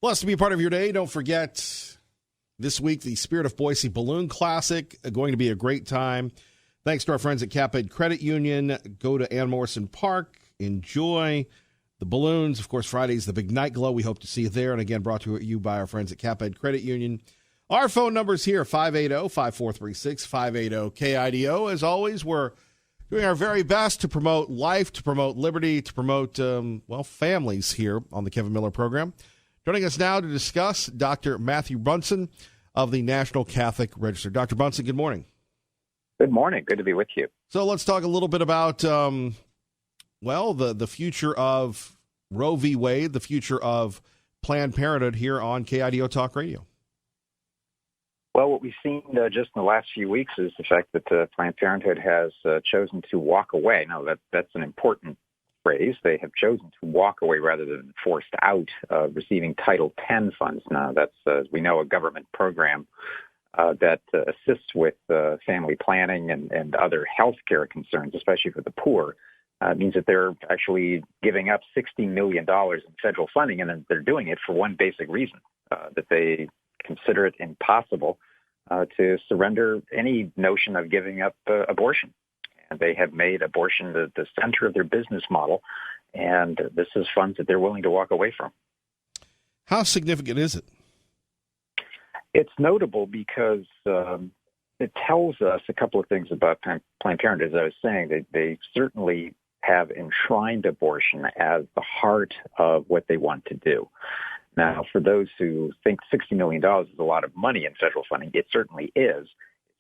Blessed to be a part of your day. Don't forget, this week, the Spirit of Boise Balloon Classic, going to be a great time. Thanks to our friends at Cap-Ed Credit Union. Go to Ann Morrison Park. Enjoy the balloons. Of course, Friday's the big night glow. We hope to see you there. And again, brought to you by our friends at Cap-Ed Credit Union. Our phone number's here, 580-5436, 580-KIDO. As always, we're doing our very best to promote life, to promote liberty, to promote, families here on the Kevin Miller Program. Joining us now to discuss, Dr. Matthew Bunson of the National Catholic Register. Dr. Bunson, good morning. Good morning. Good to be with you. So let's talk a little bit about, the future of Roe v. Wade, the future of Planned Parenthood here on KIDO Talk Radio. Well, what we've seen just in the last few weeks is the fact that Planned Parenthood has chosen to walk away. Now, that's an important phrase. They have chosen to walk away rather than forced out receiving Title X funds. Now, that's, as we know, a government program that assists with family planning and other health care concerns, especially for the poor. It means that they're actually giving up $60 million in federal funding, and they're doing it for one basic reason, that they consider it impossible to surrender any notion of giving up abortion. And they have made abortion the center of their business model, and this is funds that they're willing to walk away from. How significant is it? It's notable because it tells us a couple of things about Planned Parenthood. As I was saying, they certainly have enshrined abortion as the heart of what they want to do. Now, for those who think $60 million is a lot of money in federal funding, it certainly is.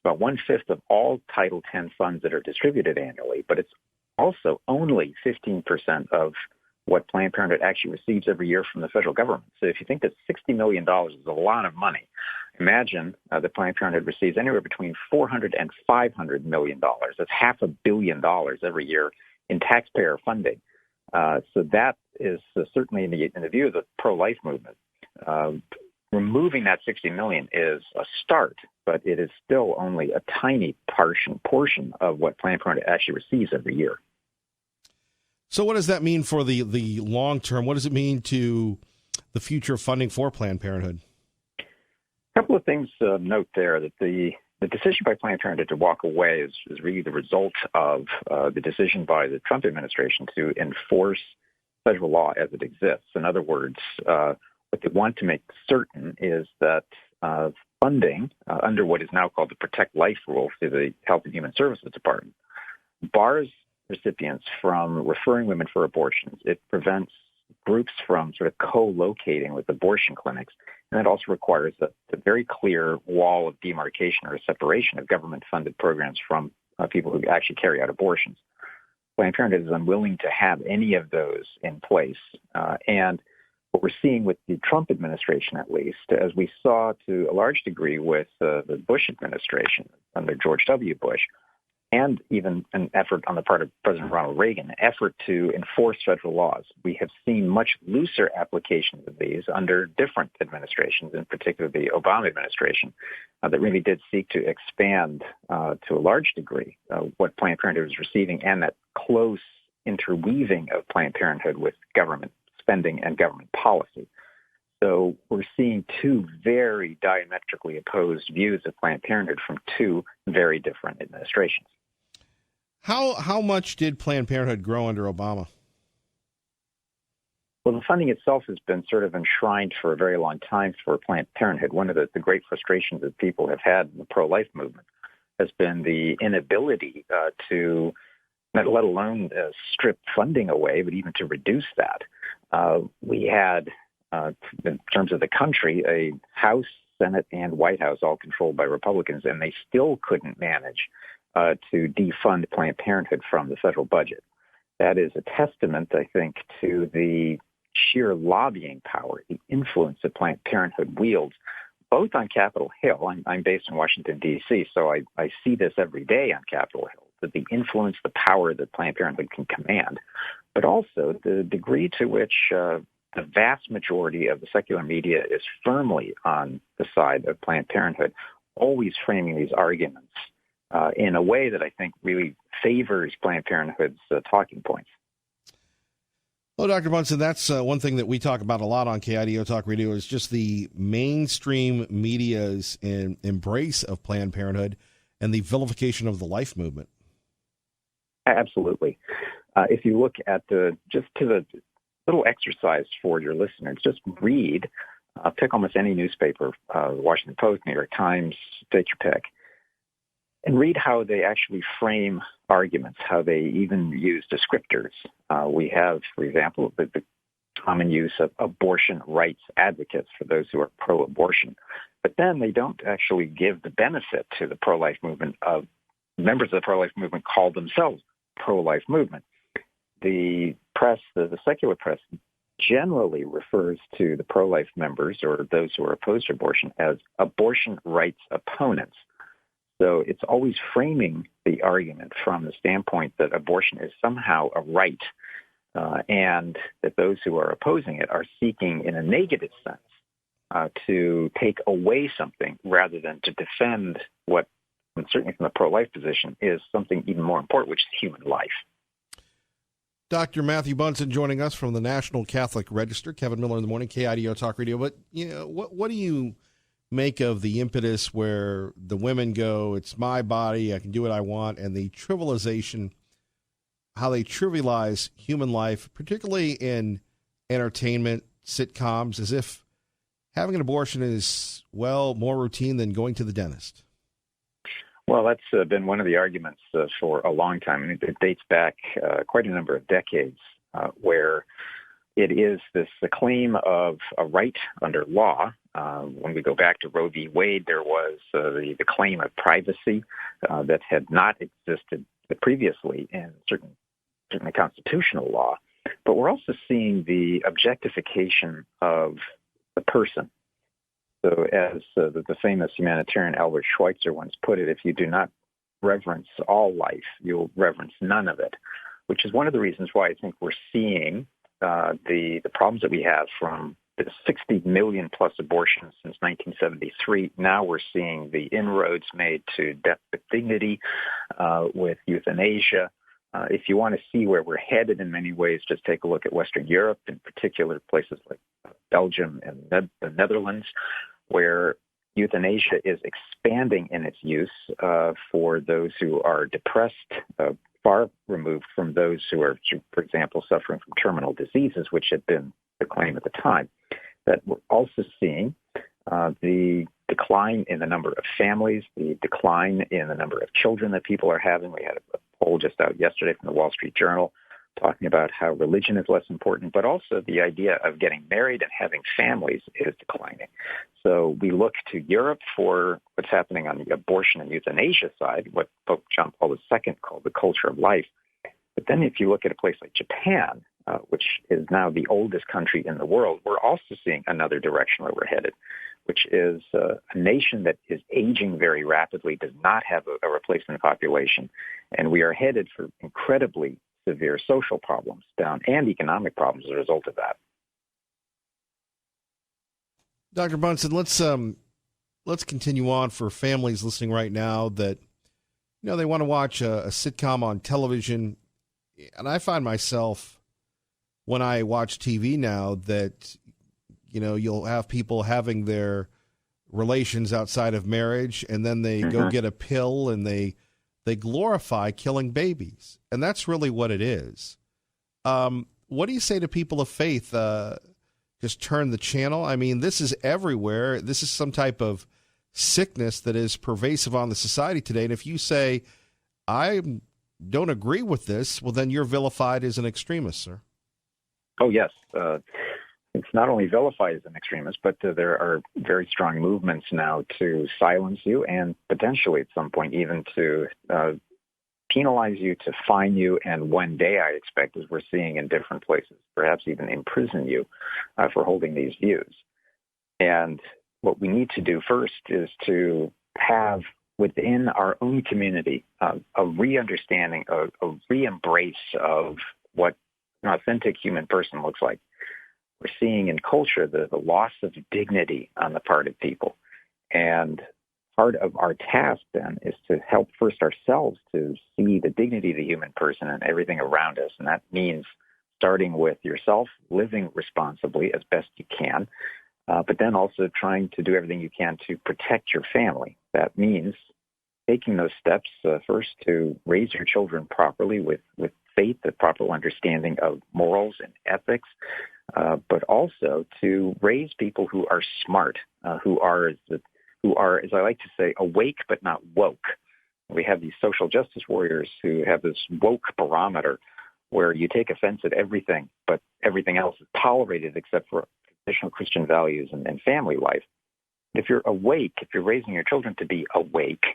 About 1/5 of all Title X funds that are distributed annually, but it's also only 15% of what Planned Parenthood actually receives every year from the federal government. So if you think that $60 million is a lot of money, imagine that Planned Parenthood receives anywhere between $400 and $500 million. That's $500 million every year in taxpayer funding. So that is certainly in the view of the pro-life movement. Removing that $60 million is a start, but it is still only a tiny portion of what Planned Parenthood actually receives every year. So what does that mean for the long term? What does it mean to the future of funding for Planned Parenthood? A couple of things to note there, that the decision by Planned Parenthood to walk away is really the result of the decision by the Trump administration to enforce federal law as it exists. In other words, what they want to make certain is that funding under what is now called the Protect Life Rule through the Health and Human Services Department bars recipients from referring women for abortions. It prevents groups from sort of co-locating with abortion clinics, and it also requires a very clear wall of demarcation or separation of government-funded programs from people who actually carry out abortions. Planned Parenthood is unwilling to have any of those in place, and what we're seeing with the Trump administration, at least, as we saw to a large degree with the Bush administration under George W. Bush, and even an effort on the part of President Ronald Reagan, an effort to enforce federal laws. We have seen much looser applications of these under different administrations, in particular the Obama administration, that really did seek to expand to a large degree what Planned Parenthood was receiving, and that close interweaving of Planned Parenthood with government spending and government policy. So we're seeing two very diametrically opposed views of Planned Parenthood from two very different administrations. How much did Planned Parenthood grow under Obama? Well, the funding itself has been sort of enshrined for a very long time for Planned Parenthood. One of the great frustrations that people have had in the pro-life movement has been the inability to, let alone strip funding away, but even to reduce that. We had, in terms of the country, a House, Senate, and White House all controlled by Republicans, and they still couldn't manage to defund Planned Parenthood from the federal budget. That is a testament, I think, to the sheer lobbying power, the influence that Planned Parenthood wields, both on Capitol Hill. I'm based in Washington, D.C., so I see this every day on Capitol Hill, that the influence, the power that Planned Parenthood can command, but also the degree to which the vast majority of the secular media is firmly on the side of Planned Parenthood, always framing these arguments in a way that I think really favors Planned Parenthood's talking points. Well, Dr. Bunson, that's one thing that we talk about a lot on KIDO Talk Radio is just the mainstream media's embrace of Planned Parenthood and the vilification of the life movement. Absolutely. If you look at the little exercise for your listeners, just read, pick almost any newspaper, Washington Post, New York Times, take your pick, and read how they actually frame arguments, how they even use descriptors. We have, for example, the common use of abortion rights advocates for those who are pro-abortion. But then they don't actually give the benefit to the pro-life movement of members of the pro-life movement call themselves pro-life movement. The press, the secular press, generally refers to the pro-life members or those who are opposed to abortion as abortion rights opponents. So it's always framing the argument from the standpoint that abortion is somehow a right, and that those who are opposing it are seeking, in a negative sense, to take away something rather than to defend what, certainly from the pro-life position, is something even more important, which is human life. Dr. Matthew Bunson joining us from the National Catholic Register. Kevin Miller in the morning, KIDO Talk Radio. But what do you make of the impetus where the women go, it's my body, I can do what I want, and the trivialization, how they trivialize human life, particularly in entertainment, sitcoms, as if having an abortion is, well, more routine than going to the dentist? Well, that's been one of the arguments for a long time. I mean, it dates back quite a number of decades where it is the claim of a right under law. When we go back to Roe v. Wade, there was the claim of privacy that had not existed previously in certainly constitutional law. But we're also seeing the objectification of the person. So as the famous humanitarian Albert Schweitzer once put it, if you do not reverence all life, you'll reverence none of it, which is one of the reasons why I think we're seeing the problems that we have from the 60 million plus abortions since 1973. Now we're seeing the inroads made to death with dignity with euthanasia. If you want to see where we're headed in many ways, just take a look at Western Europe, in particular places like Belgium and the Netherlands, where euthanasia is expanding in its use for those who are depressed, far removed from those who are, for example, suffering from terminal diseases, which had been the claim at the time. That we're also seeing the decline in the number of families, the decline in the number of children that people are having. We had a poll just out yesterday from the Wall Street Journal talking about how religion is less important, but also the idea of getting married and having families is declining. So we look to Europe for what's happening on the abortion and euthanasia side, what Pope John Paul II called the culture of life. But then if you look at a place like Japan, which is now the oldest country in the world, we're also seeing another direction where we're headed, which is a nation that is aging very rapidly, does not have a replacement population, and we are headed for incredibly severe social problems down and economic problems as a result of that. Dr. Bunson, let's continue on for families listening right now that they want to watch a sitcom on television, and I find myself when I watch TV now that you'll have people having their relations outside of marriage, and then they go get a pill and they glorify killing babies. And that's really what it is. What do you say to people of faith? Just turn the channel? I mean, this is everywhere. This is some type of sickness that is pervasive on the society today. And if you say, I don't agree with this, well, then you're vilified as an extremist, sir. Oh, yes. It's not only vilified as an extremist, but there are very strong movements now to silence you and potentially at some point even to penalize you, to fine you, and one day I expect, as we're seeing in different places, perhaps even imprison you for holding these views. And what we need to do first is to have within our own community a re-understanding, a re-embrace of what an authentic human person looks like. We're seeing in culture the loss of dignity on the part of people. And part of our task then is to help first ourselves to see the dignity of the human person and everything around us. And that means starting with yourself, living responsibly as best you can, but then also trying to do everything you can to protect your family. That means taking those steps first to raise your children properly with faith, a proper understanding of morals and ethics, but also to raise people who are smart, who are, as I like to say, awake but not woke. We have these social justice warriors who have this woke barometer where you take offense at everything, but everything else is tolerated except for traditional Christian values and family life. If you're awake, if you're raising your children to be awake,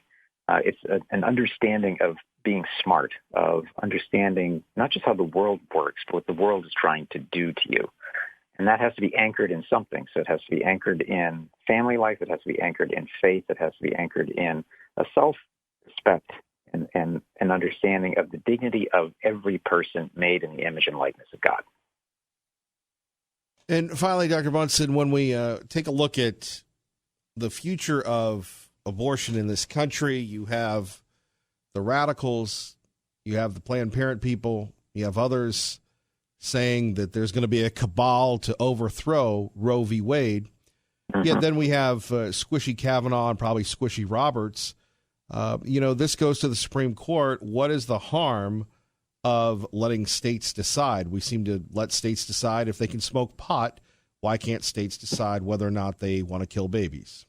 it's an understanding of being smart, of understanding not just how the world works, but what the world is trying to do to you. And that has to be anchored in something. So it has to be anchored in family life. It has to be anchored in faith. It has to be anchored in a self-respect and an understanding of the dignity of every person made in the image and likeness of God. And finally, Dr. Bunson, when we take a look at the future of abortion in this country, you have the radicals, you have the Planned Parenthood people, you have others saying that there's going to be a cabal to overthrow Roe v. Wade. Yet then we have Squishy Kavanaugh and probably Squishy Roberts. This goes to the Supreme Court. What is the harm of letting states decide? We seem to let states decide if they can smoke pot. Why can't states decide whether or not they want to kill babies?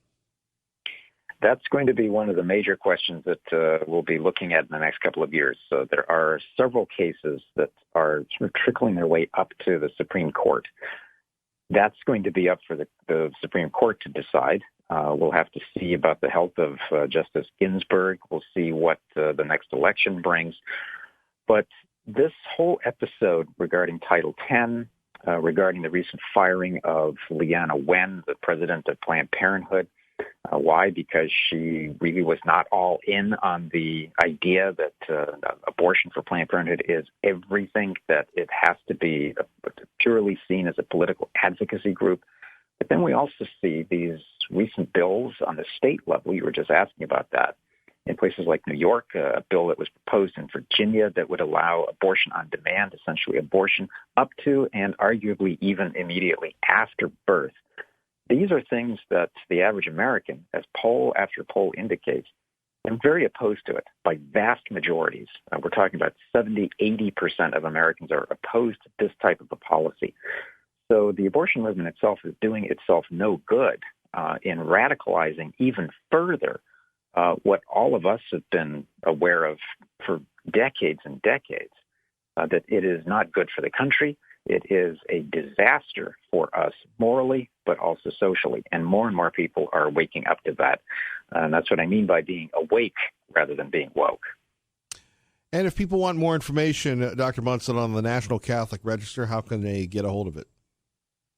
That's going to be one of the major questions that we'll be looking at in the next couple of years. So there are several cases that are sort of trickling their way up to the Supreme Court. That's going to be up for the Supreme Court to decide. We'll have to see about the health of Justice Ginsburg. We'll see what the next election brings. But this whole episode regarding Title X, regarding the recent firing of Leana Wen, the president of Planned Parenthood, why? Because she really was not all in on the idea that abortion for Planned Parenthood is everything, that it has to be purely seen as a political advocacy group. But then we also see these recent bills on the state level. You were just asking about that. In places like New York, a bill that was proposed in Virginia that would allow abortion on demand, essentially abortion up to and arguably even immediately after birth. These are things that the average American, as poll after poll indicates, are very opposed to it by vast majorities. We're talking about 70, 80% of Americans are opposed to this type of a policy. So the abortion movement itself is doing itself no good in radicalizing even further what all of us have been aware of for decades and decades, that it is not good for the country. It is a disaster for us morally, but also socially. And more people are waking up to that. And that's what I mean by being awake rather than being woke. And if people want more information, Dr. Bunson, on the National Catholic Register, how can they get a hold of it?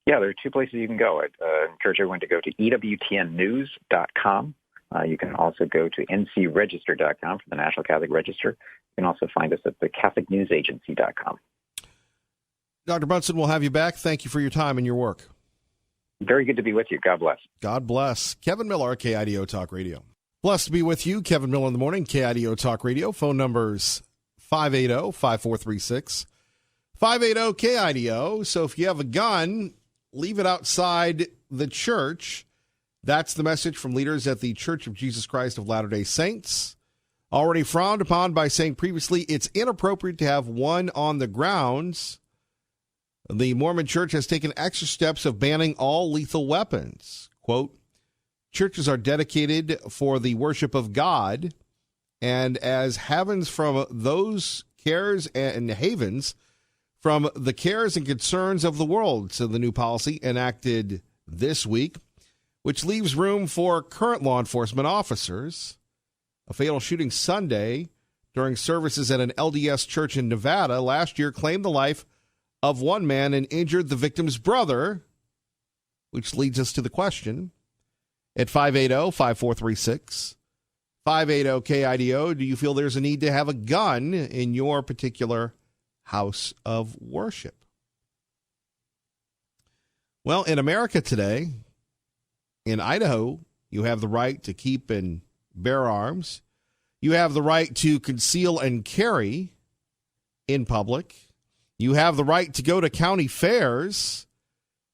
Yeah, there are two places you can go. I'd encourage everyone to go to EWTNnews.com. You can also go to ncregister.com for the National Catholic Register. You can also find us at the CatholicNewsAgency.com. Dr. Bunson, we'll have you back. Thank you for your time and your work. Very good to be with you. God bless. God bless. Kevin Miller, KIDO Talk Radio. Blessed to be with you. Kevin Miller in the morning, KIDO Talk Radio. Phone numbers 580-5436. 580-KIDO. So if you have a gun, leave it outside the church. That's the message from leaders at the Church of Jesus Christ of Latter-day Saints. Already frowned upon by saying previously it's inappropriate to have one on the grounds. The Mormon Church has taken extra steps of banning all lethal weapons. Quote, churches are dedicated for the worship of God, and as havens from those cares and havens from the cares and concerns of the world, so the new policy enacted this week, which leaves room for current law enforcement officers. A fatal shooting Sunday during services at an LDS church in Nevada last year claimed the life of one man and injured the victim's brother, which leads us to the question at 580-5436. 580-KIDO, do you feel there's a need to have a gun in your particular house of worship? Well, in America today, in Idaho, you have the right to keep and bear arms. You have the right to conceal and carry in public. You have the right to go to county fairs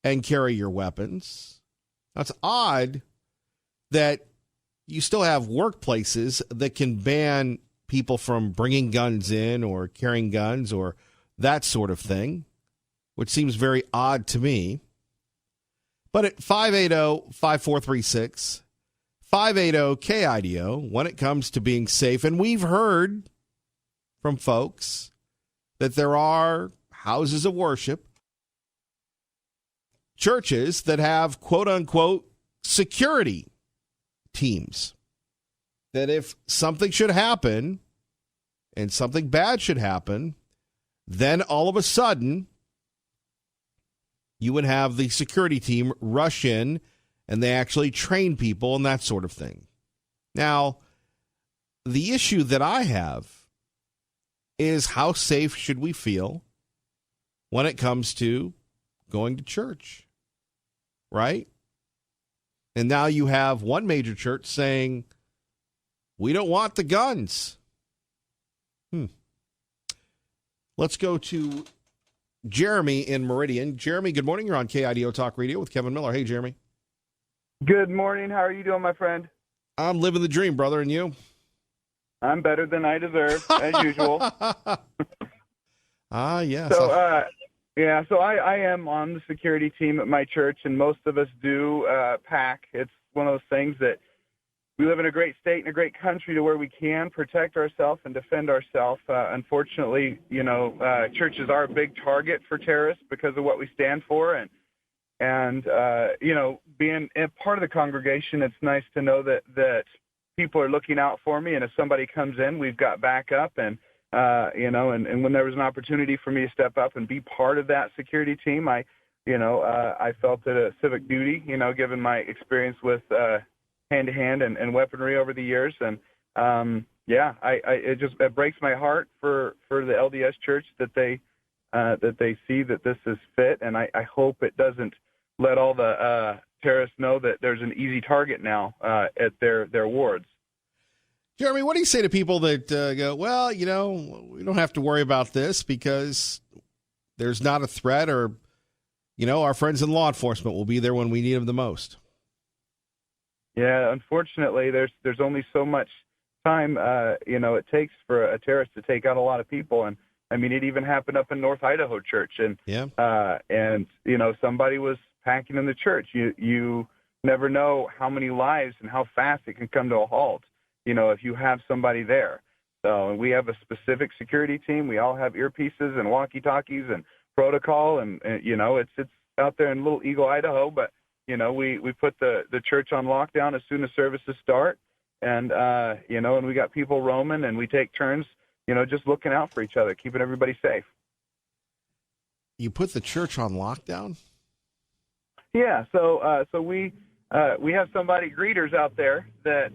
and carry your weapons. That's odd that you still have workplaces that can ban people from bringing guns in or carrying guns or that sort of thing, which seems very odd to me. But at 580-5436, 580-KIDO, when it comes to being safe, and we've heard from folks that there are houses of worship, churches that have quote-unquote security teams, that if something should happen and something bad should happen, then all of a sudden you would have the security team rush in and they actually train people and that sort of thing. Now, the issue that I have is how safe should we feel when it comes to going to church, right? And now you have one major church saying, we don't want the guns. Let's go to Jeremy in Meridian. Jeremy, good morning. You're on KIDO Talk Radio with Kevin Miller. Hey, Jeremy. Good morning. How are you doing, my friend? I'm living the dream, brother, and you? I'm better than I deserve, as usual. Yes. So I am on the security team at my church, and most of us do pack. It's one of those things that we live in a great state and a great country to where we can protect ourselves and defend ourselves. Unfortunately, churches are a big target for terrorists because of what we stand for, and being a part of the congregation, it's nice to know that people are looking out for me, and if somebody comes in, we've got backup, and when there was an opportunity for me to step up and be part of that security team, I felt it a civic duty, given my experience with hand-to-hand and weaponry over the years, and it breaks my heart for the LDS Church that they see that this is fit, and I hope it doesn't let all the terrorists know that there's an easy target now at their wards. Jeremy, what do you say to people that go, well, we don't have to worry about this because there's not a threat, or, our friends in law enforcement will be there when we need them the most? Yeah, unfortunately, there's only so much time, it takes for a terrorist to take out a lot of people. And, I mean, it even happened up in North Idaho Church. And, somebody was packing in the church. You never know how many lives and how fast it can come to a halt, if you have somebody there. So we have a specific security team. We all have earpieces and walkie-talkies and protocol. And it's out there in Little Eagle, Idaho, but we put the church on lockdown as soon as services start, and and we got people roaming, and we take turns, just looking out for each other, keeping everybody safe. You put the church on lockdown? Yeah. So we have somebody, greeters out there, that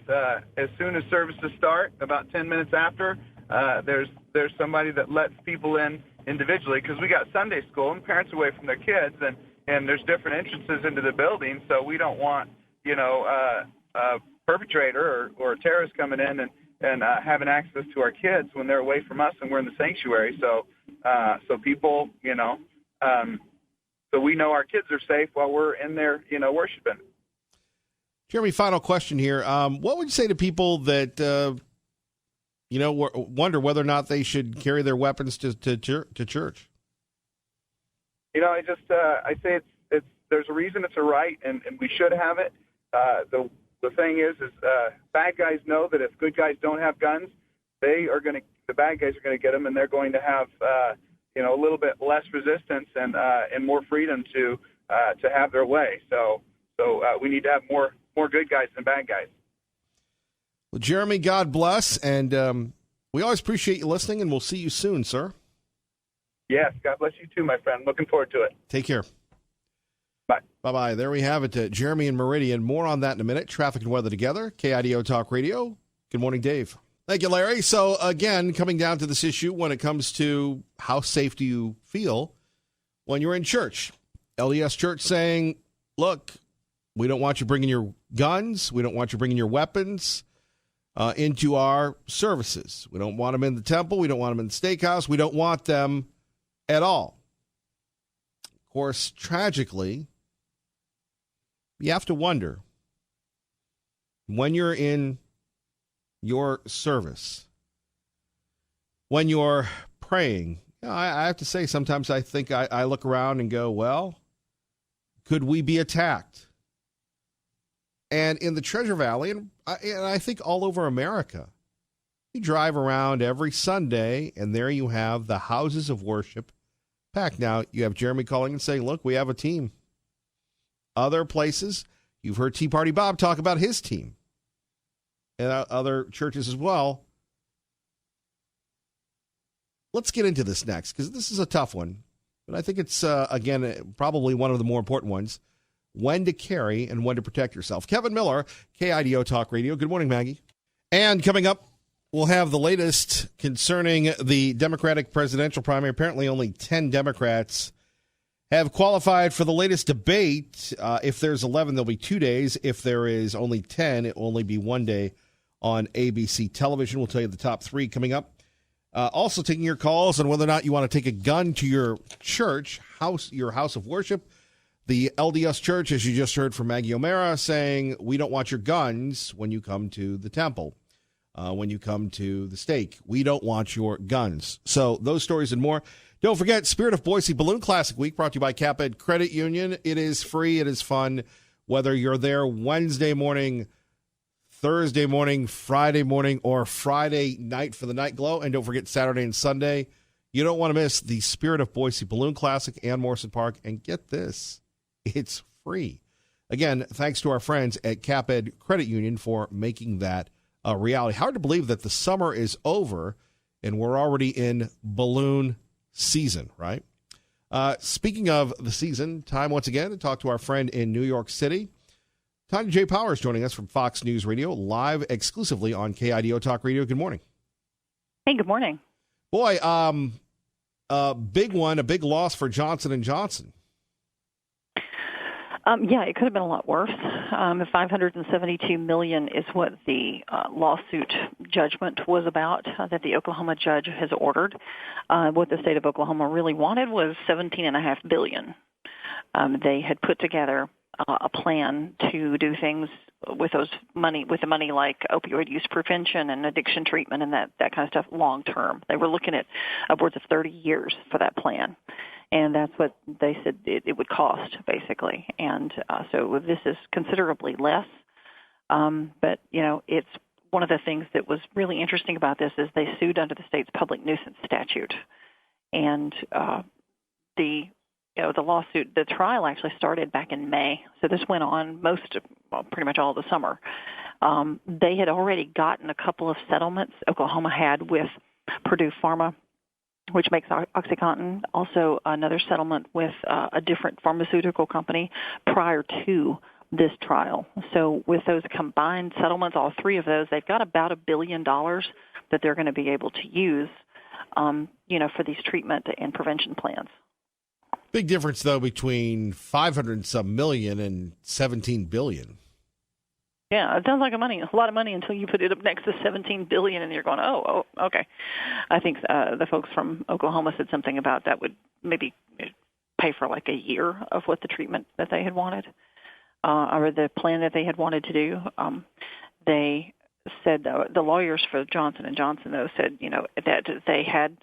as soon as services start, about 10 minutes after, there's somebody that lets people in individually, because we got Sunday school and parents away from their kids, and there's different entrances into the building, so we don't want, a perpetrator or a terrorist coming in and having access to our kids when they're away from us and we're in the sanctuary. So people, so we know our kids are safe while we're in there, worshiping. Jeremy, final question here. What would you say to people that, wonder whether or not they should carry their weapons to church? I say it's there's a reason it's a right, and we should have it. The thing is bad guys know that if good guys don't have guns, the bad guys are going to get them, and they're going to have a little bit less resistance and more freedom to have their way. So we need to have more good guys than bad guys. Well, Jeremy, God bless, and we always appreciate you listening, and we'll see you soon, sir. Yes, God bless you too, my friend. Looking forward to it. Take care. Bye. Bye-bye. There we have it. Jeremy and Meridian. More on that in a minute. Traffic and weather together. KIDO Talk Radio. Good morning, Dave. Thank you, Larry. So, again, coming down to this issue when it comes to how safe do you feel when you're in church. LDS Church saying, look, we don't want you bringing your guns. We don't want you bringing your weapons into our services. We don't want them in the temple. We don't want them in the steakhouse. We don't want them at all. Of course, tragically, you have to wonder, when you're in your service, when you're praying, I have to say, sometimes I think I look around and go, well, could we be attacked? And in the Treasure Valley, and I think all over America, you drive around every Sunday, and there you have the houses of worship packed. Now, you have Jeremy calling and saying, look, we have a team. Other places, you've heard Tea Party Bob talk about his team. And other churches as well. Let's get into this next, because this is a tough one. But I think it's, again, probably one of the more important ones. When to carry and when to protect yourself. Kevin Miller, KIDO Talk Radio. Good morning, Maggie. And coming up, we'll have the latest concerning the Democratic presidential primary. Apparently only 10 Democrats have qualified for the latest debate. If there's 11, there'll be 2 days. If there is only 10, it will only be 1 day on ABC television. We'll tell you the top 3 coming up. Also taking your calls on whether or not you want to take a gun to your church, your house of worship. The LDS Church, as you just heard from Maggie O'Mara, saying we don't want your guns when you come to the temple, when you come to the stake. We don't want your guns. So those stories and more. Don't forget, Spirit of Boise Balloon Classic Week, brought to you by CapEd Credit Union. It is free. It is fun. Whether you're there Wednesday morning, Thursday morning, Friday morning, or Friday night for the night glow. And don't forget Saturday and Sunday. You don't want to miss the Spirit of Boise Balloon Classic and Morrison Park. And get this, it's free. Again, thanks to our friends at CapEd Credit Union for making that a reality. Hard to believe that the summer is over and we're already in balloon season, right? Speaking of the season, time once again to talk to our friend in New York City. Tanya J. Powers joining us from Fox News Radio, live exclusively on KIDO Talk Radio. Good morning. Hey, good morning. Boy, a big one, a big loss for Johnson & Johnson. Yeah, it could have been a lot worse. $572 million is what the lawsuit judgment was about that the Oklahoma judge has ordered. What the state of Oklahoma really wanted was $17.5 billion. They had put together a plan to do things with the money like opioid use prevention and addiction treatment and that kind of stuff long term. They were looking at upwards of 30 years for that plan. And that's what they said it would cost, basically. And so this is considerably less. But, it's one of the things that was really interesting about this is they sued under the state's public nuisance statute. And the lawsuit, the trial actually started back in May. So this went on pretty much all the summer. They had already gotten a couple of settlements Oklahoma had with Purdue Pharma, which makes OxyContin, also another settlement with a different pharmaceutical company prior to this trial. So with those combined settlements, all 3 of those, they've got about $1 billion that they're going to be able to use, for these treatment and prevention plans. Big difference, though, between 500 and some million and 17 billion. Yeah, it sounds like a lot of money until you put it up next to $17 billion, and you're going, oh, okay. I think the folks from Oklahoma said something about that would maybe pay for like a year of what the treatment that they had wanted, or the plan that they had wanted to do. They said the lawyers for Johnson & Johnson, though, said that they had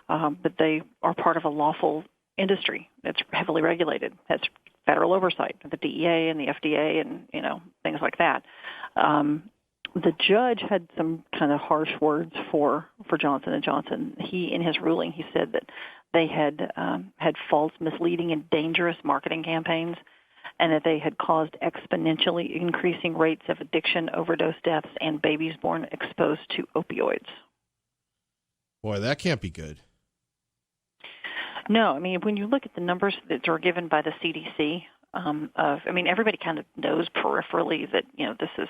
that they are part of a lawful industry that's heavily regulated, has federal oversight, the DEA and the FDA and, things like that. The judge had some kind of harsh words for Johnson & Johnson. In his ruling, he said that they had false, misleading, and dangerous marketing campaigns, and that they had caused exponentially increasing rates of addiction, overdose deaths, and babies born exposed to opioids. Boy, that can't be good. No, when you look at the numbers that are given by the CDC, everybody kind of knows peripherally that, this is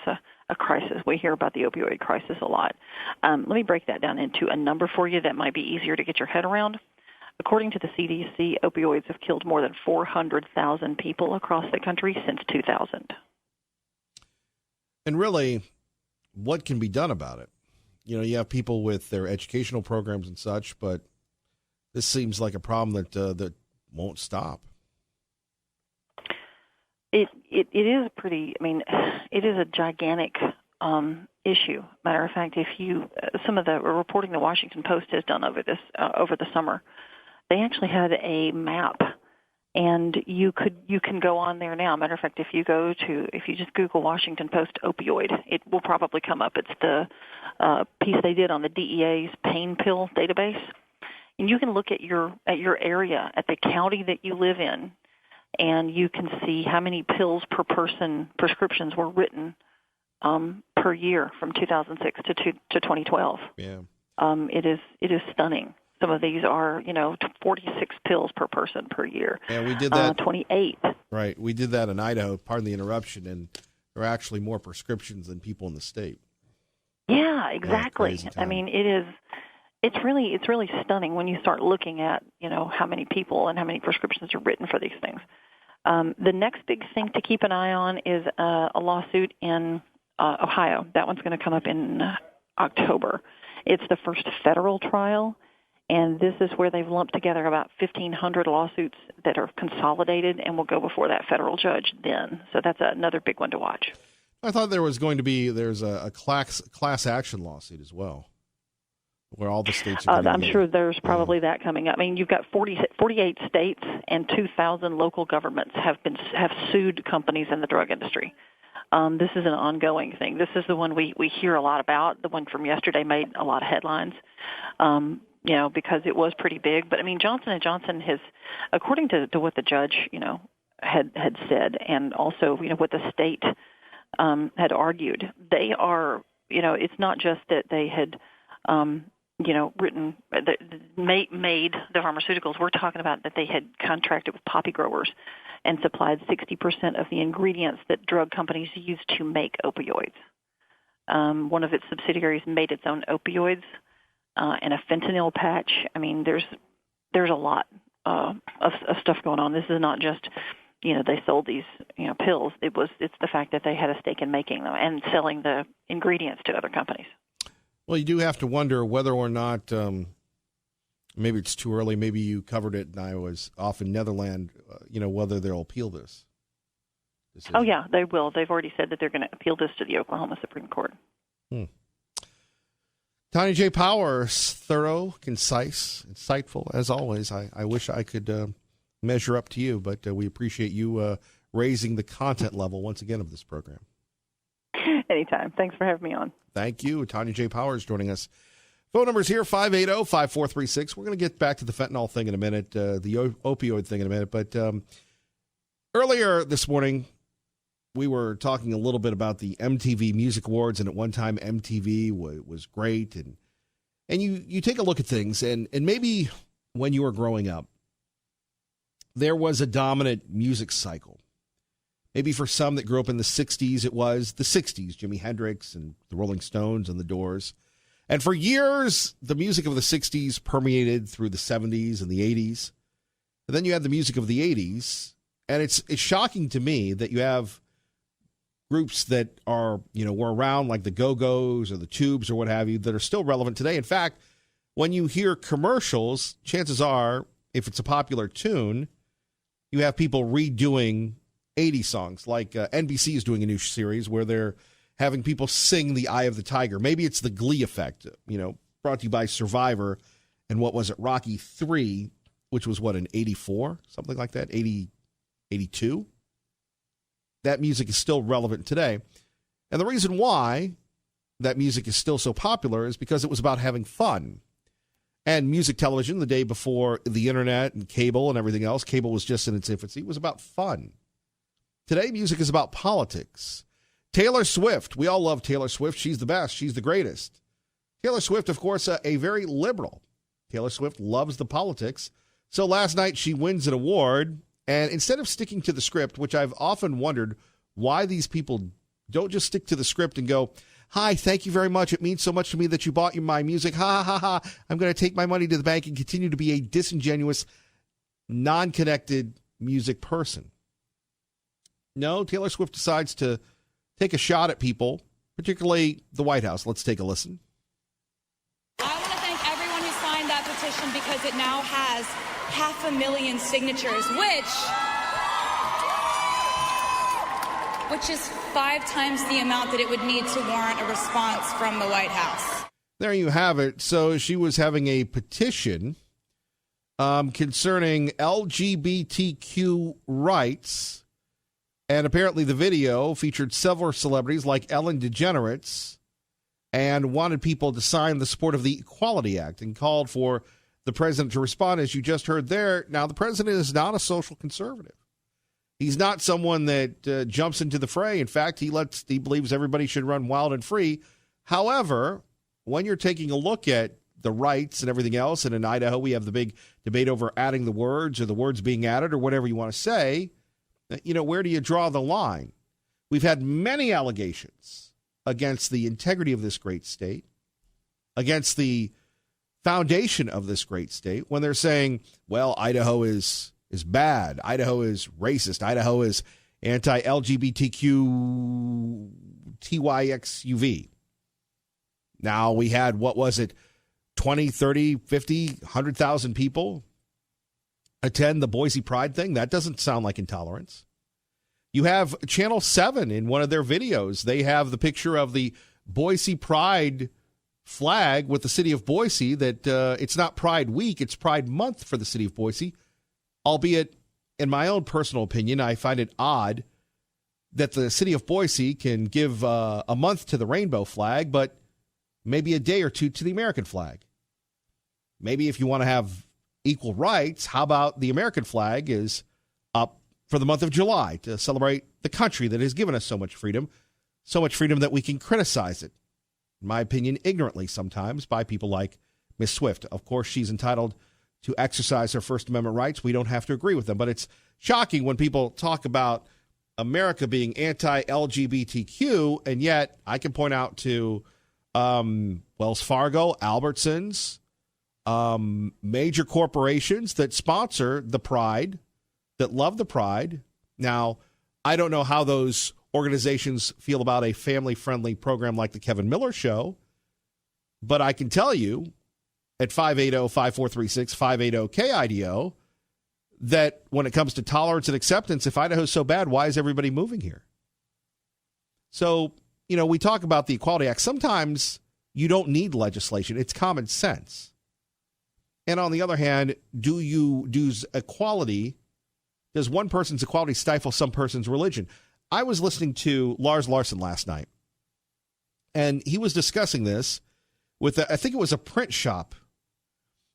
a crisis. We hear about the opioid crisis a lot. Let me break that down into a number for you that might be easier to get your head around. According to the CDC, opioids have killed more than 400,000 people across the country since 2000. And really, what can be done about it? You have people with their educational programs and such, but This seems like a problem that won't stop. It is pretty. I mean, it is a gigantic issue. Matter of fact, if you some of the reporting the Washington Post has done over the summer, they actually had a map, and you can go on there now. Matter of fact, if you just Google Washington Post opioid, it will probably come up. It's the piece they did on the DEA's pain pill database, and you can look at your area, at the county that you live in, and you can see how many pills per person prescriptions were written per year from 2006 to 2012. Yeah, it is stunning. Some of these are 46 pills per person per year. And we did that 28. Right, we did that in Idaho. Pardon the interruption, and there are actually more prescriptions than people in the state. Yeah, exactly. I mean, it's really stunning when you start looking at how many people and how many prescriptions are written for these things. The next big thing to keep an eye on is a lawsuit in Ohio. That one's going to come up in October. It's the first federal trial, and this is where they've lumped together about 1,500 lawsuits that are consolidated and will go before that federal judge then. So that's another big one to watch. I thought there's a class action lawsuit as well, where all the states are I'm sure there's probably that coming up. I mean, you've got 48 states and 2,000 local governments have sued companies in the drug industry. This is an ongoing thing. This is the one we hear a lot about. The one from yesterday made a lot of headlines, because it was pretty big. But I mean, Johnson & Johnson has, according to what the judge, had said, and also, what the state had argued, they are, it's not just that they had, made the pharmaceuticals. We're talking about that they had contracted with poppy growers and supplied 60% of the ingredients that drug companies use to make opioids. One of its subsidiaries made its own opioids and a fentanyl patch. I mean, there's a lot of stuff going on. This is not just they sold these pills. It's the fact that they had a stake in making them and selling the ingredients to other companies. Well, you do have to wonder whether or not, maybe it's too early, maybe you covered it and I was off in Netherlands, whether they'll appeal this decision. Oh, yeah, they will. They've already said that they're going to appeal this to the Oklahoma Supreme Court. Tanya J. Powers, thorough, concise, insightful, as always. I wish I could measure up to you, but we appreciate you raising the content level once again of this program. Anytime. Thanks for having me on. Thank you. Tanya J. Powers joining us. Phone number's here, 580-5436. We're going to get back to the fentanyl thing in a minute, the opioid thing in a minute. But earlier this morning, we were talking a little bit about the MTV Music Awards, and at one time MTV was great. And you take a look at things, and maybe when you were growing up, there was a dominant music cycle. Maybe for some that grew up in the 60s, it was the 60s, Jimi Hendrix and the Rolling Stones and the Doors. And for years, the music of the 60s permeated through the 70s and the 80s. And then you had the music of the 80s. And it's shocking to me that you have groups that are, were around like the Go-Go's or the Tubes or what have you that are still relevant today. In fact, when you hear commercials, chances are, if it's a popular tune, you have people redoing 80 songs, like NBC is doing a new series where they're having people sing The Eye of the Tiger. Maybe it's the Glee effect, brought to you by Survivor. And what was it, Rocky 3, which was in 84, something like that, 82? That music is still relevant today. And the reason why that music is still so popular is because it was about having fun. And music television, the day before the internet and cable and everything else, cable was just in its infancy, was about fun. Today, music is about politics. Taylor Swift. We all love Taylor Swift. She's the best. She's the greatest. Taylor Swift, of course, a very liberal. Taylor Swift loves the politics. So last night she wins an award, and instead of sticking to the script, which I've often wondered why these people don't just stick to the script and go, "Hi, thank you very much. It means so much to me that you bought my music. Ha, ha, ha. I'm going to take my money to the bank," and continue to be a disingenuous, non-connected music person. No, Taylor Swift decides to take a shot at people, particularly the White House. Let's take a listen. I want to thank everyone who signed that petition because because it now has 500,000 signatures, which is 5 times the amount that it would need to warrant a response from the White House. There you have it. So she was having a petition concerning LGBTQ rights, and apparently the video featured several celebrities like Ellen DeGeneres and wanted people to sign the support of the Equality Act and called for the president to respond, as you just heard there. Now, the president is not a social conservative. He's not someone that jumps into the fray. In fact, he believes everybody should run wild and free. However, when you're taking a look at the rights and everything else, and in Idaho we have the big debate over adding the words or the words being added or whatever you want to say, where do you draw the line? We've had many allegations against the integrity of this great state, against the foundation of this great state, when they're saying, well, Idaho is bad, Idaho is racist, Idaho is anti-LGBTQ TYXUV. Now we had, 20, 30, 50, 100,000 people attend the Boise Pride thing? That doesn't sound like intolerance. You have Channel 7 in one of their videos. They have the picture of the Boise Pride flag with the city of Boise, that it's not Pride Week, it's Pride Month for the city of Boise. Albeit, in my own personal opinion, I find it odd that the city of Boise can give a month to the rainbow flag, but maybe a day or two to the American flag. Maybe if you want to have equal rights, how about the American flag is up for the month of July to celebrate the country that has given us so much freedom that we can criticize it, in my opinion, ignorantly sometimes by people like Ms. Swift. Of course, she's entitled to exercise her First Amendment rights. We don't have to agree with them, but it's shocking when people talk about America being anti-LGBTQ, and yet I can point out to Wells Fargo, Albertsons, major corporations that sponsor the Pride, that love the Pride. Now, I don't know how those organizations feel about a family-friendly program like the Kevin Miller Show, but I can tell you at 580-5436, 580-KIDO, that when it comes to tolerance and acceptance, if Idaho's so bad, why is everybody moving here? So, we talk about the Equality Act. Sometimes you don't need legislation. It's common sense. And on the other hand, does one person's equality stifle some person's religion? I was listening to Lars Larson last night, and he was discussing this with, I think it was a print shop.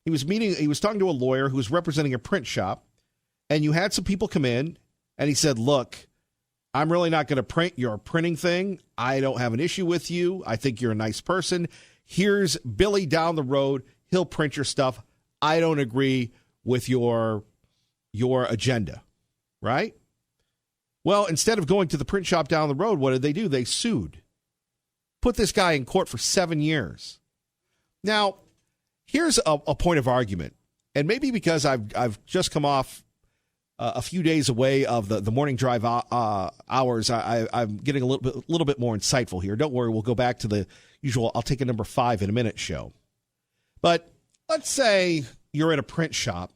He was talking to a lawyer who was representing a print shop, and you had some people come in, and he said, look, I'm really not going to print your printing thing. I don't have an issue with you. I think you're a nice person. Here's Billy down the road. He'll print your stuff. I don't agree with your agenda, right? Well, instead of going to the print shop down the road, what did they do? They sued. Put this guy in court for 7 years. Now, here's a point of argument, and maybe because I've just come off a few days away of the morning drive hours, I'm getting a little bit more insightful here. Don't worry, we'll go back to the usual I'll take a number 5 in a minute show. But let's say you're at a print shop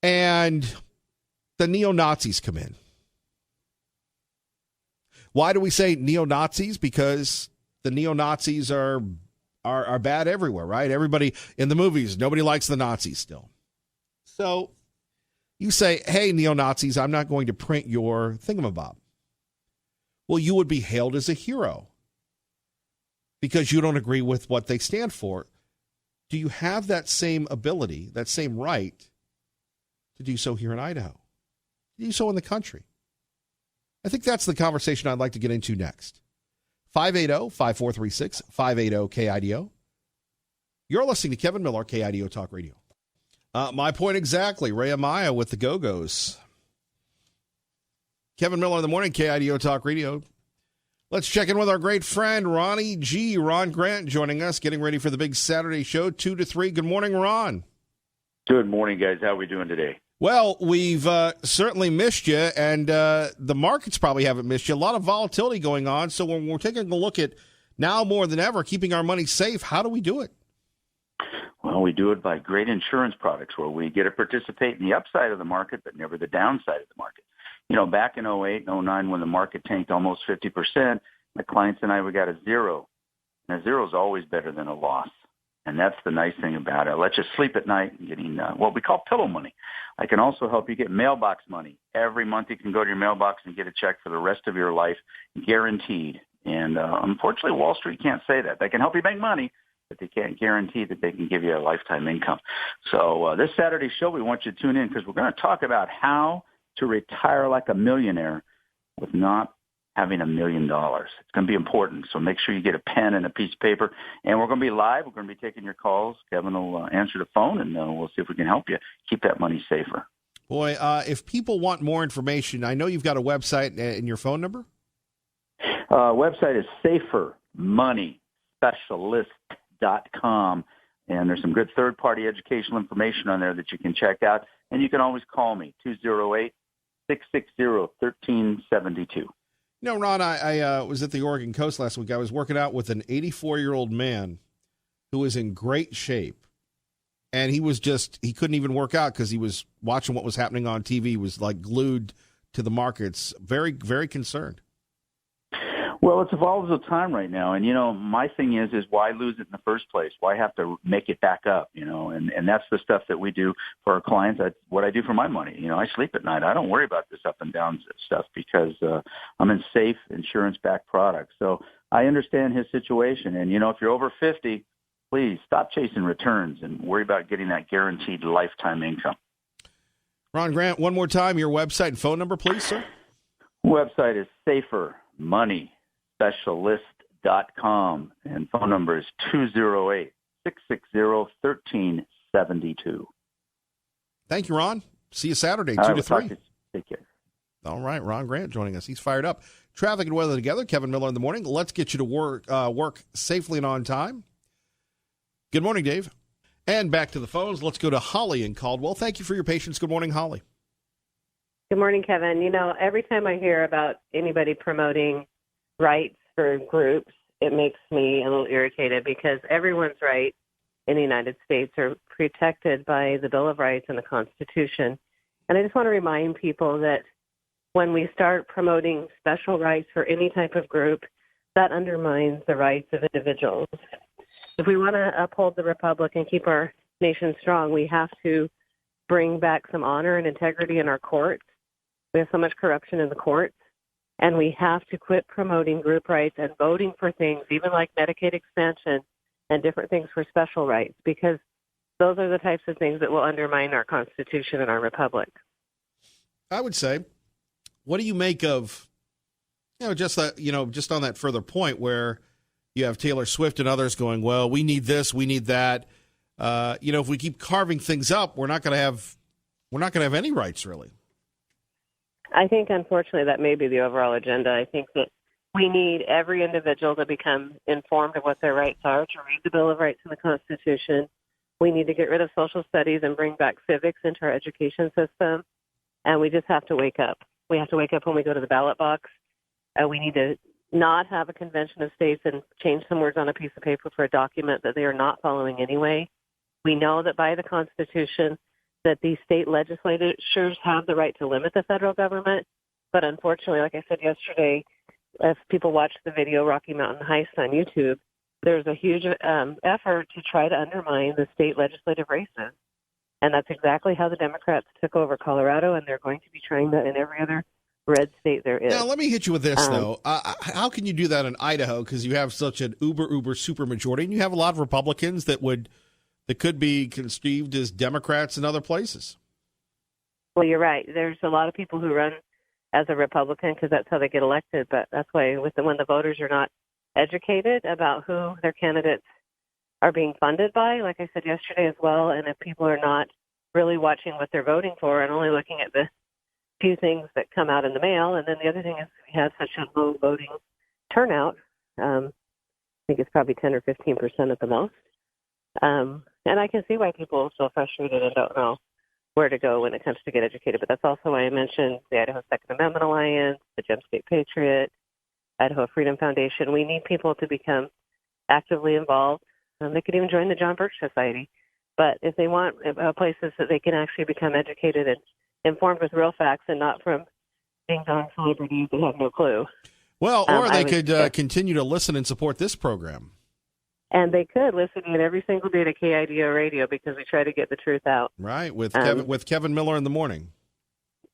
and the neo-Nazis come in. Why do we say neo-Nazis? Because the neo-Nazis are bad everywhere, right? Everybody in the movies, nobody likes the Nazis still. So you say, hey, neo-Nazis, I'm not going to print your thingamabob. Well, you would be hailed as a hero because you don't agree with what they stand for. Do you have that same ability, that same right to do so here in Idaho? To do so in the country? I think that's the conversation I'd like to get into next. 580-5436, 580-KIDO. You're listening to Kevin Miller, KIDO Talk Radio. My point exactly. Ray Amaya with the Go-Go's. Kevin Miller in the morning, KIDO Talk Radio. Let's check in with our great friend, Ronnie G. Ron Grant joining us, getting ready for the big Saturday show, 2 to 3. Good morning, Ron. Good morning, guys. How are we doing today? Well, we've certainly missed you, and the markets probably haven't missed you. A lot of volatility going on, so when we're taking a look at now more than ever, keeping our money safe, how do we do it? Well, we do it by great insurance products where we get to participate in the upside of the market, but never the downside of the market. Back in 08 and 09 when the market tanked almost 50%, my clients and I, we got a zero. And a zero is always better than a loss. And that's the nice thing about it. It lets you sleep at night and getting what we call pillow money. I can also help you get mailbox money. Every month you can go to your mailbox and get a check for the rest of your life, guaranteed. And unfortunately, Wall Street can't say that. They can help you make money, but they can't guarantee that they can give you a lifetime income. So this Saturday show, we want you to tune in because we're going to talk about how to retire like a millionaire with not having $1 million. It's going to be important. So make sure you get a pen and a piece of paper. And we're going to be live. We're going to be taking your calls. Kevin will answer the phone, and we'll see if we can help you keep that money safer. Boy, if people want more information, I know you've got a website and your phone number. Website is safermoneyspecialist.com. And there's some good third-party educational information on there that you can check out. And you can always call me, 208-660-1372. Ron, I was at the Oregon coast last week. I was working out with an 84-year-old man who was in great shape. And he couldn't even work out because he was watching what was happening on TV. He was like glued to the markets. Very, very concerned. Well, it's a volatile time right now. And, my thing is why lose it in the first place? Why have to make it back up, And that's the stuff that we do for our clients. That's what I do for my money. I sleep at night. I don't worry about this up and down stuff because I'm in safe insurance-backed products. So I understand his situation. And, if you're over 50, please stop chasing returns and worry about getting that guaranteed lifetime income. Ron Grant, one more time, your website and phone number, please, sir. Website is safermoneyspecialist.com, and phone number is 208-660-1372. Thank you, Ron. See you Saturday, 2 to 3. Take care. All right, Ron Grant joining us. He's fired up. Traffic and weather together. Kevin Miller in the morning. Let's get you to work safely and on time. Good morning, Dave. And back to the phones. Let's go to Holly in Caldwell. Thank you for your patience. Good morning, Holly. Good morning, Kevin. Every time I hear about anybody promoting rights for groups, it makes me a little irritated because everyone's rights in the United States are protected by the Bill of Rights and the Constitution. And I just want to remind people that when we start promoting special rights for any type of group, that undermines the rights of individuals. If we want to uphold the Republic and keep our nation strong, we have to bring back some honor and integrity in our courts. We have so much corruption in the courts, and we have to quit promoting group rights and voting for things, even like Medicaid expansion and different things for special rights, because those are the types of things that will undermine our Constitution and our Republic. I would say, what do you make of, just on that further point where you have Taylor Swift and others going, well, we need this, we need that. If we keep carving things up, we're not going to have any rights, really. I think, unfortunately, that may be the overall agenda. I think that we need every individual to become informed of what their rights are, to read the Bill of Rights and the Constitution. We need to get rid of social studies and bring back civics into our education system. And we just have to wake up. We have to wake up when we go to the ballot box. We need to not have a convention of states and change some words on a piece of paper for a document that they are not following anyway. We know that by the Constitution that the state legislatures have the right to limit the federal government. But unfortunately, like I said yesterday, if people watch the video Rocky Mountain Heist on YouTube, there's a huge effort to try to undermine the state legislative races. And that's exactly how the Democrats took over Colorado, and they're going to be trying that in every other red state there is. Now, let me hit you with this, though. How can you do that in Idaho? Because you have such an uber super majority, and you have a lot of Republicans that could be conceived as Democrats in other places. Well, you're right. There's a lot of people who run as a Republican because that's how they get elected. But that's why when the voters are not educated about who their candidates are being funded by, like I said yesterday as well, and if people are not really watching what they're voting for and only looking at the few things that come out in the mail. And then the other thing is we have such a low voting turnout. I think it's probably 10 or 15% at the most. And I can see why people feel frustrated and don't know where to go when it comes to get educated. But that's also why I mentioned the Idaho Second Amendment Alliance, the Gem State Patriot, Idaho Freedom Foundation. We need people to become actively involved. They could even join the John Birch Society. But if they want places that they can actually become educated and informed with real facts and not from ding-dong celebrities that have no clue. Well, or they could continue to listen and support this program. And they could listen in every single day to KIDO Radio because we try to get the truth out. Right, with Kevin Miller in the morning.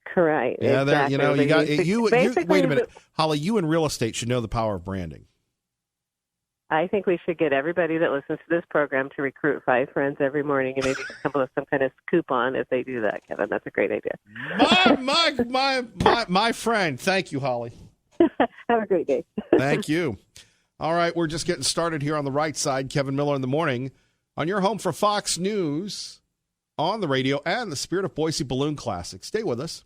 Correct. Yeah, exactly. there, you got you. Wait a minute, Holly. You in real estate should know the power of branding. I think we should get everybody that listens to this program to recruit 5 friends every morning and maybe come up with some kind of coupon if they do that, Kevin. That's a great idea. My friend. Thank you, Holly. Have a great day. Thank you. All right, we're just getting started here on the right side. Kevin Miller in the morning on your home for Fox News on the radio and the Spirit of Boise Balloon Classic. Stay with us.